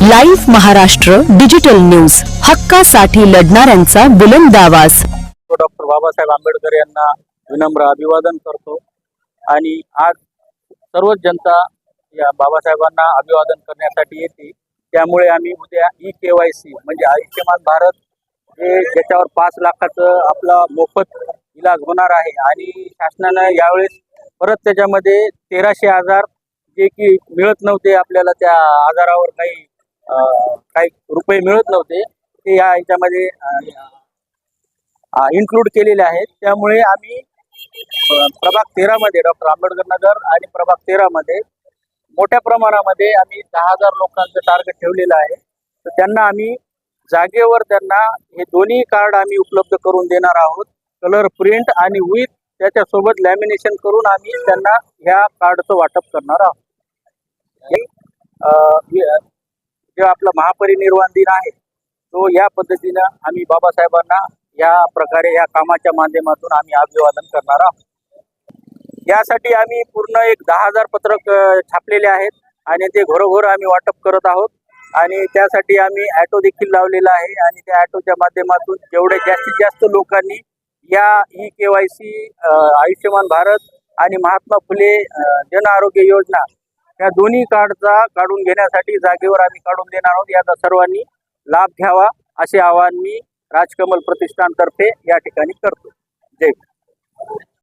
Live Maharashtra digital news, हक्कासाठी लढणाऱ्यांचा बुलंद आवाज। डॉक्टर बाबासाहेब आंबेडकर यांना विनम्र अभिवादन करतो आणि आज सर्व जनता या बाबासाहेबांना अभिवादन करण्यासाठी येते। त्यामुळे आम्ही उद्या ई-KYC म्हणजे आयुष्यमान भारत हे ज्याच्यावर 5 लाखाचं आपला मोफत इलाज होणार आहे आणि शासनाने यावेळेस परत त्याच्यामध्ये 1300,000 जे की मिळत नव्हते आपल्याला, त्या आजारावर काही रुपये मिळत नव्हते, ते या याच्यामध्ये इन्क्लूड केलेले आहेत। त्यामुळे आम्ही प्रभाग 13 मध्ये डॉक्टर आंबेडकर नगर आणि प्रभाग 13 मध्ये मोठ्या प्रमाणामध्ये आम्ही 10,000 लोकांचं टार्गेट ठेवलेलं आहे। तर त्यांना आम्ही जागेवर त्यांना हे दोन्ही कार्ड आम्ही उपलब्ध करून देणार आहोत, कलर प्रिंट आणि विथ त्याच्यासोबत लॅमिनेशन करून आम्ही त्यांना ह्या कार्डचं वाटप करणार आहोत। जे आपला महापरिनिर्वाण दिन आहे तो या पद्धतीनं आम्ही बाबासाहेबांना या प्रकारे या कामाच्या माध्यमातून आम्ही अभिवादन करणार आहोत। यासाठी आम्ही पूर्ण एक 10,000 पत्रक छापलेले आहेत आणि ते घरोघर आम्ही वाटप करत आहोत आणि त्यासाठी आम्ही ऑटो देखील लावलेला आहे आणि त्या ऑटोच्या माध्यमातून जेवढे जास्तीत जास्त लोकांनी या ई-KYC आयुष्यमान भारत आणि महात्मा फुले जन आरोग्य योजना या दोन्ही कार्डचा काढून घेण्यासाठी जागेवर आम्ही काढून देणार आहोत। याचा सर्वांनी लाभ घ्यावा असे आवाहन मी राजकमल प्रतिष्ठानतर्फे या ठिकाणी करतो। जय हिंद।